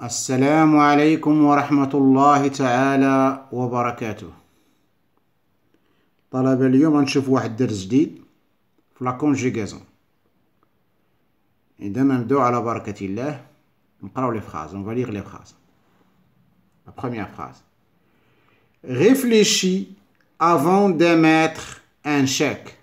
السلام عليكم ورحمة الله تعالى وبركاته. طلبة اليوم نشوف واحد درس جديد في لا كونجيغازون. إذا نبداو على بركة الله نقراو لي فراز. On va lire les phrases. La première phrase. Réfléchis avant d'émettre un chèque.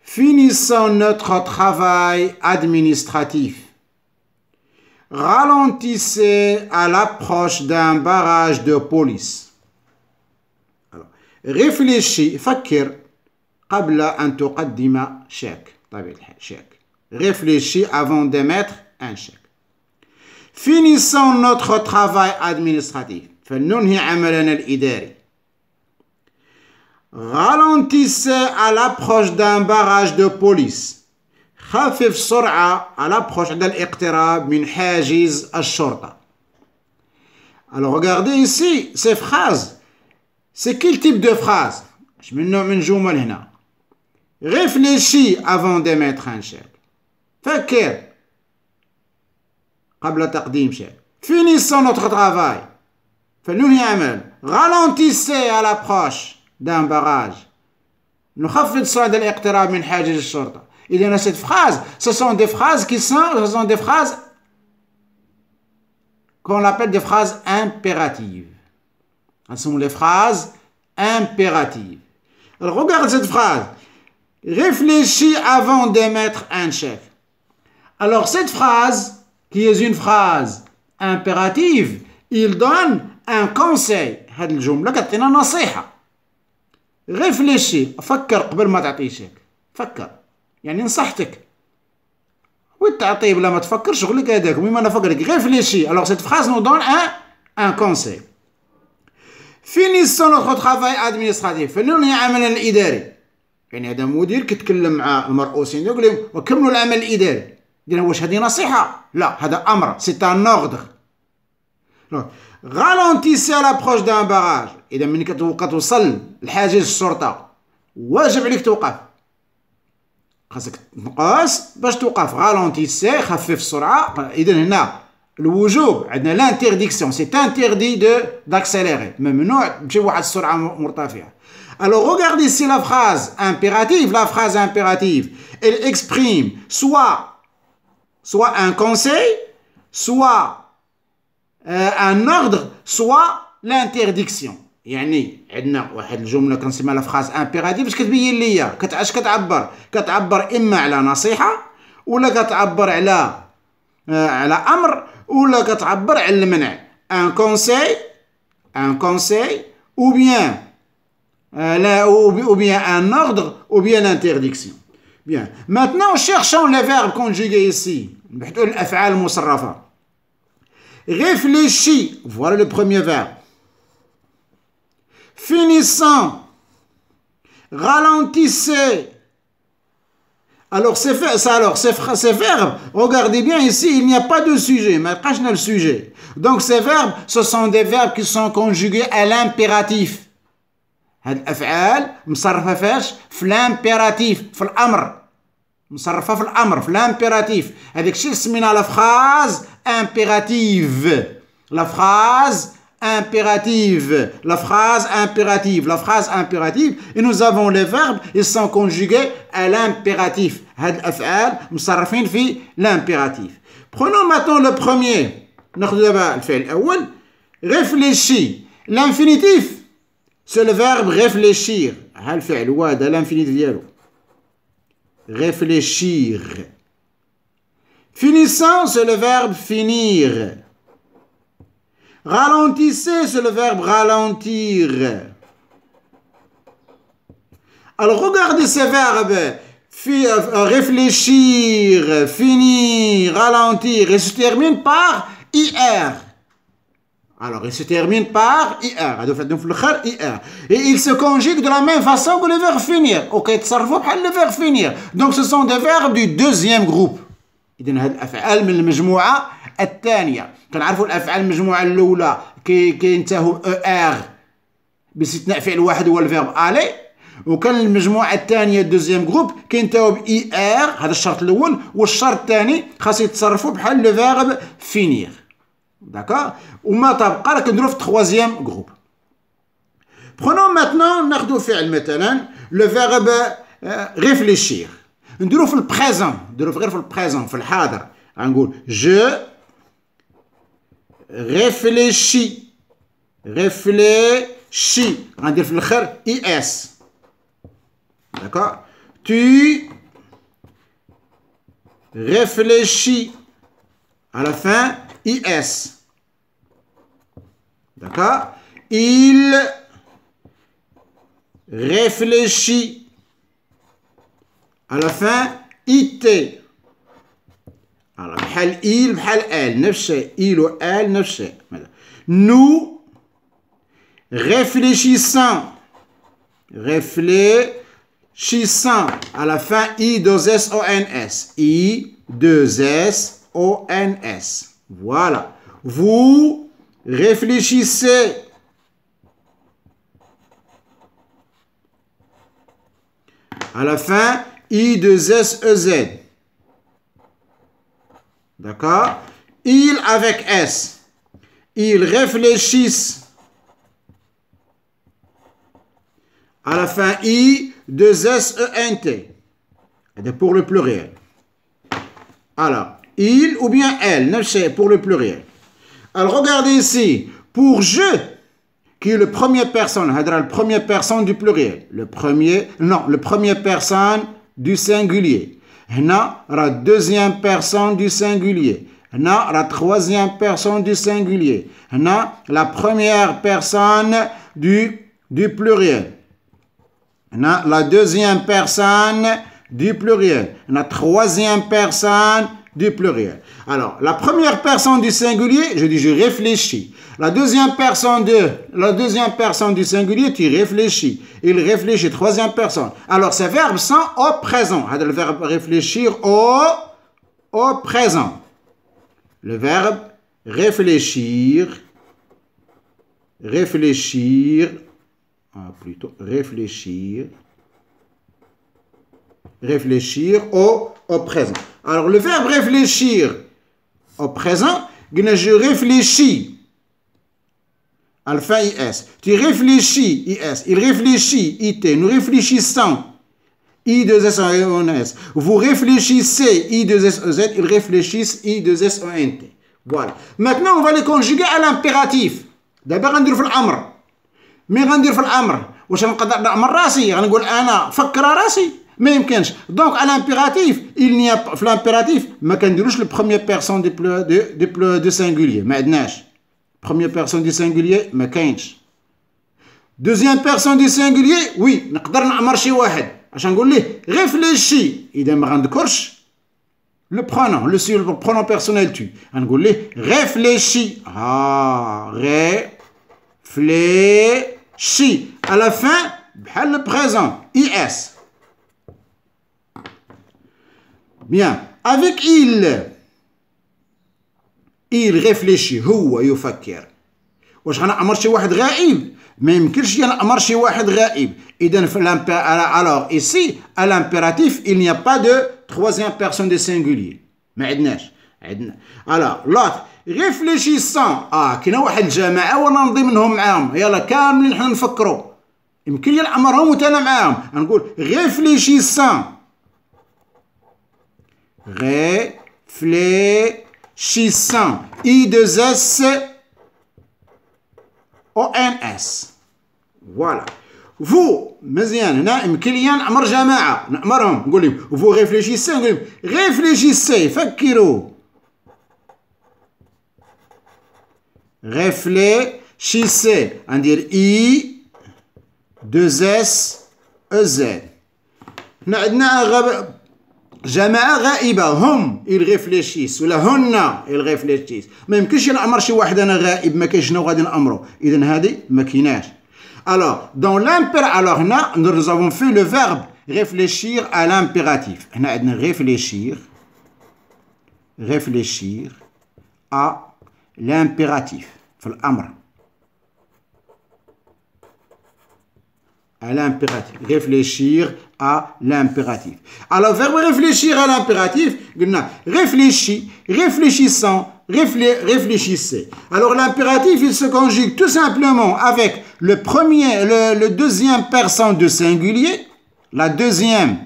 Finissons notre travail administratif. Ralentissez à l'approche d'un barrage de police. Alors, réfléchis, فكر قبل أن تقدم chèque. chèque. Réfléchis avant d'émettre un chèque. Finissons notre travail administratif. فلننهي عملنا الإداري. Ralentissez à l'approche d'un barrage de police. خفف سرعة à l'approche عند الاقتراب من حاجز الشرطة. Alors regardez ici ces phrases. C'est quel type de phrase? من نوع من جمل هنا. Réfléchis avant d'émettre un chèque. فكر قبل تقديم chèque. Finissons notre travail. فلننهي عمل. Ralentissez à l'approche d'un barrage. نخفض سرعة عند الاقتراب من حاجز الشرطة. Il y en a cette phrase, ce sont des phrases qu'on appelle des phrases impératives. Ce sont les phrases impératives. Alors regarde cette phrase. Réfléchis avant d'émettre un chèque. Alors cette phrase, qui est une phrase impérative, il donne un conseil. هذه الجملة كتعطينا نصيحة. Réfléchis. فكر قبل ما تعطي شيك. فكر. يعني نصحتك وتعطيه بلا ما تفكر شغلك هذاك ومما انا فكرك réfléchis. Alors cette phrase nous donne un conseil. Finissons notre travail administratif. فلننهي عملنا الاداري. يعني هذا مدير كيتكلم مع المرؤوسين يقول لهم وكملوا العمل الاداري. دير واش هذه نصيحه؟ لا هذا امر. C'est un ordre. Ralentissez à l'approche d'un barrage. اذا ملي كتوصل لحاجز الشرطه واجب عليك توقف. خاصك تنقص باش توقف. رالونتيسي خفف السرعه. اذا هنا الوجوب عندنا لانترديكسيون. سي انتردي d'accélérer. ممنوع تمشي بواحد السرعه مرتفعه. Alors regardez ici la phrase impérative. La phrase impérative, elle exprime soit un conseil, soit un ordre, soit l'interdiction. يعني عندنا واحد الجمله كنسميها لا فراز امبيراتيف باش كتبين ليا اش كتعبر اما على نصيحه ولا كتعبر على امر ولا كتعبر على المنع. un conseil ou bien un ordre ou bien l'interdiction. Bien. Maintenant cherchons les verbes conjugués ici. نبحثوا الافعال المصرفه. Réfléchis, voilà le premier verbe. Finissons. Ralentissez. Alors ces verbes, regardez bien ici, il n'y a pas de sujet, mais pas le sujet. Donc ces verbes, ce sont des verbes qui sont conjugués à l'impératif. هاد الأفعال مصرفة فاش؟ في l'impératif، في الأمر. مصرفة في الأمر، في l'impératif. هذاك الشيء سمينا la phrase impérative. La phrase impérative. La phrase impérative. Et nous avons les verbes, ils sont conjugués à l'impératif. هاد الأفعال مصرفين في l'impératif. Prenons maintenant le premier. ناخذ دابا الفعل الأول. Réfléchis. L'infinitif, c'est le verbe réfléchir. ها الفعل هو هذا l'infinitif ديالو. Réfléchir. Finissons, c'est le verbe finir. Ralentissez, c'est le verbe ralentir. Alors regardez ces verbes. Réfléchir, finir, ralentir. Et se termine par IR. Alors il se termine par IR. Et il se conjugue de la même façon que le verbe finir. Ok, le verbe finir. Donc ce sont des verbes du deuxième groupe. إذا هاد الأفعال من المجموعة الثانية. كنعرفوا الأفعال المجموعة الأولى كينتهوا ER باستثناء فعل واحد هو الفيرب aller. وكان المجموعة الثانية الدوزيام جروب كينتهوا بإي آر، هذا الشرط الأول، والشرط الثاني خاص يتصرفوا بحال لو فيرب فينيغ. داكور. وما تبقى راه كنديرو في التخوازيام جروب. Prenons maintenant ناخدو فعل مثلا لو فيرب réfléchir. نديرو في البريزون، نديرو غير في البريزون في الحاضر. غنقول je réfléchis. réfléchis. غندير في الاخر اي اس. D'accord. Tu réfléchis. À la fin, IS. D'accord. Il réfléchit. À la fin, IT. Alors, بحال il بحال elle نفس الشيء. il و elle نفس الشيء. Nous réfléchissons. réfléchissons. À la fin, I2SONS. I2SONS. Voilà. Vous réfléchissez. À la fin, I2SEZ. D'accord? Il avec S. Ils réfléchissent. À la fin, I2SENT. C'est pour le pluriel. Alors, il ou bien elle, pour le pluriel. Alors, regardez ici. Pour je, qui est le premier personne, le premier personne du pluriel. Le premier personne du singulier. Là, la deuxième personne du singulier. Là, la troisième personne du singulier. Là, la première personne du pluriel. La deuxième personne du pluriel. La troisième personne du pluriel. Alors, la première personne du singulier, je dis je réfléchis. La deuxième personne du singulier, tu réfléchis. Il réfléchit, troisième personne. Alors, ces verbes sont au présent. Le verbe réfléchir au présent. Le verbe réfléchir. Réfléchir au présent. Alors, le verbe réfléchir au présent, je réfléchis. Alpha IS. Tu réfléchis, IS. Il réfléchit, IT. Nous réfléchissons, I2SONS. Vous réfléchissez, I2SEZ. Ils réfléchissent, I2SONT. Voilà. Maintenant, on va les conjuguer à l'impératif. D'abord, on va dire الأمر. مي غندير في الامر واش نقدر نامر راسي غنقول انا فكر راسي ما يمكنش دونك على لامبيراتيف في لامبيراتيف ما كنديروش لو بروميير بيرسون دو سينغولير ما عندناش بروميير بيرسون دو سينغولير ما كاينش دوزيام بيرسون دو سينغولير وي نقدر نامر شي واحد اش نقول ليه ريفليشي اذا ما غنذكرش لو برونون لو سي لو برونون بيرسونيل تو غنقول ليه ريفليشي réfléchis. À la fin, le présent, IS. Bien. Avec il réfléchit. هو يفكر. واش غنأمر شي واحد غائب؟ ما يمكنش نأمر شي واحد غائب. إذا alors ici, à l'impératif, il n'y a pas de troisième personne de singulier. ما عندناش. Alors, l'autre. réfléchissant كاينه واحد الجماعه وانا نمضي منهم معاهم يلا كاملين حنا نفكروا يمكن لي نعمرهم وتانا معاهم نقول réfléchissant I2S ONS voilà vous مزيان هنا يمكن لي نعمر جماعه نعمرهم نقول لهم vous réfléchissez نقول لهم réfléchissez فكروا réfléchissez on dire I2SEZ هنا عندنا جماعة غائبة هم ils réfléchissent ولا هن ils réfléchissent ما يمكنش نأمر شي واحد أنا غائب ما كاينش شنو غادي نأمره إذا هذه ما كايناش alors dans l'impératif alors هنا nous avons fait le verbe réfléchir à l'impératif هنا عندنا réfléchir à l'impératif في الأمر à l'impératif. Réfléchir à l'impératif. Alors, verbe réfléchir à l'impératif, réfléchis, réfléchissant, réfléchissez. Alors, l'impératif, il se conjugue tout simplement avec le deuxième personne de singulier, la deuxième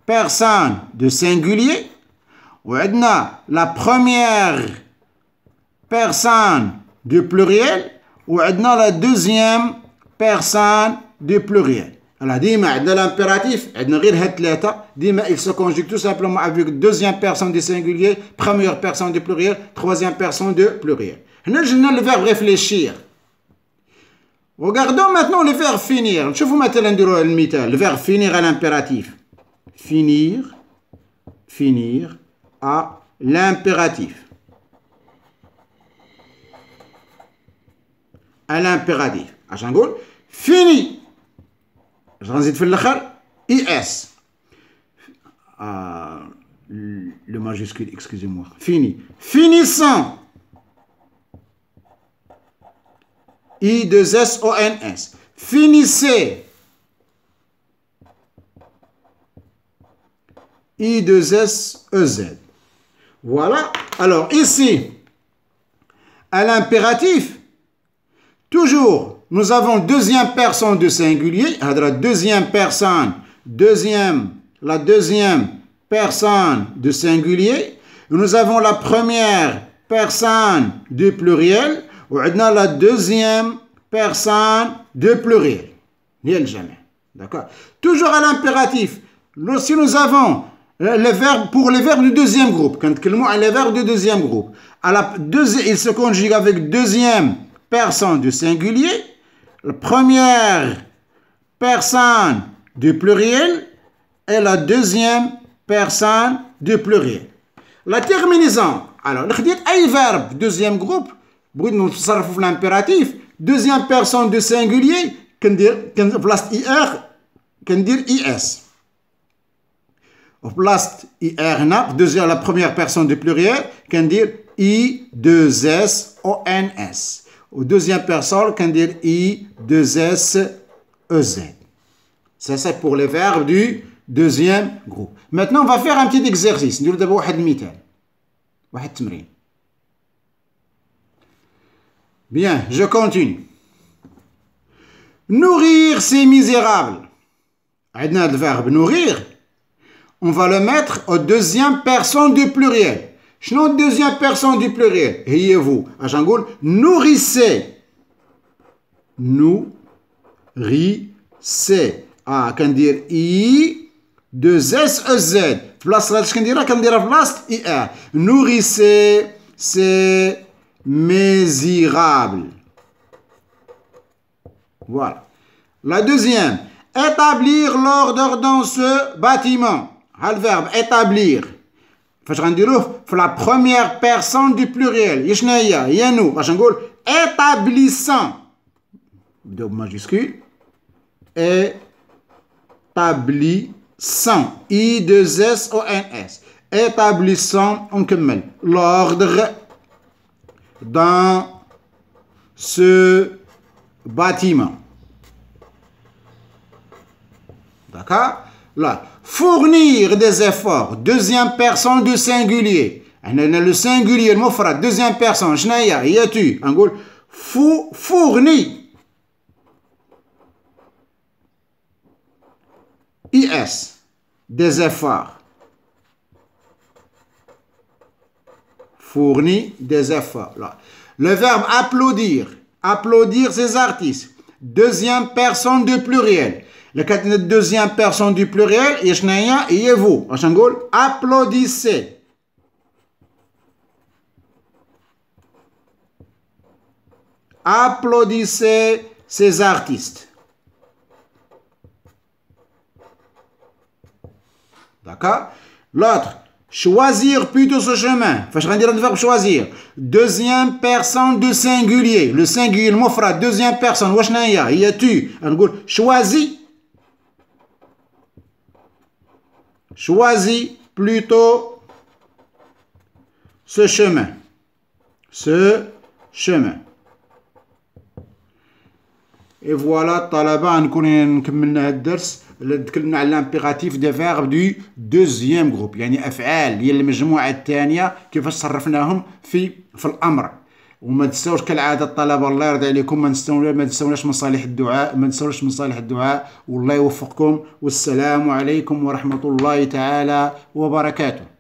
personne de singulier, ou la première personne du pluriel, ou la deuxième personne du pluriel. Alors, ديما l'impératif, il se conjugue tout simplement avec deuxième personne du singulier, première personne du pluriel, troisième personne du pluriel. Nous avons le verbe réfléchir. Regardons maintenant le verbe finir. Je vous mets le verbe finir à l'impératif. Finir à l'impératif. À l'impératif. عشان نقول fini. Je vais في الآخر IS. Le majuscule, excusez-moi. Fini. Finissant. I2SONS. Finissez. I2SEZ. Voilà. Alors ici, à l'impératif, toujours, nous avons deuxième personne du singulier, la deuxième personne du singulier. Nous avons la première personne du pluriel, ou la deuxième personne du pluriel. Jamais. D'accord? Toujours à l'impératif. Si nous avons le verbe pour les verbes du deuxième groupe, quand les verbes du deuxième groupe, il se conjugue avec deuxième personne du singulier, la première personne du pluriel et la deuxième personne du pluriel. La terminaison. Alors, un verbe deuxième groupe, nous sommes l'impératif, deuxième personne du singulier, qu'on dit place IR, qu'on dit IS. Au place IR, la première personne du pluriel, qu'on dit I2SONS. Au deuxième personne, qu'on dit I2SEZ. Ça, c'est pour les verbes du deuxième groupe. Maintenant, on va faire un petit exercice. Nous avons un مثال. واحد تمرين. Bien, je continue. Nourrir ces misérables. عندنا le verbe nourrir. On va le mettre au deuxième personne du pluriel. شنو deuxième personne du pluriel? هي vous. عشان نقول nourrissez. Nourrissez. كان ندير I2SEZ. بلاص غير كنديرها في بلاصة IR. Nourrissez ces misérables. Voilà. La deuxième. Établir l'ordre dans ce bâtiment. Le verbe établir. فاش غنديروه في la première personne du pluriel. شنو هي nous. باش نقول établissant. بدو بماجيسكول. Établissant. I2SONS. Établissant. ونكمل. L'ordre dans ce bâtiment. D'accord? Là. Fournir des efforts. Deuxième personne du singulier. Le singulier, le mufrad. Deuxième personne. شنو هي tu. نقول fournir. IS. Des efforts. Fournir des efforts. Là. Le verbe applaudir. Applaudir ces artistes. Deuxième personne du pluriel. La deuxième personne du pluriel, et vous. Applaudissez. Applaudissez ces artistes. D'accord? L'autre. Choisir plutôt ce chemin. Faut dire le verbe choisir. Deuxième personne du singulier. Le singulier, le mufrad. Deuxième personne. Il y a tu. Choisis. Choisis plutôt ce chemin. Ce chemin. اي فوالا الطلبه نكون كملنا هذا الدرس. تكلمنا على لامبيراتيف دي فيرب دو دوزيام جروب، يعني افعال ديال المجموعه الثانيه كيفاش صرفناهم في الامر. وما تنساوش كالعاده الطلبه الله يرضي عليكم، ما تنساوناش من صالح الدعاء، ما تنساوش من صالح الدعاء، والله يوفقكم، والسلام عليكم ورحمه الله تعالى وبركاته.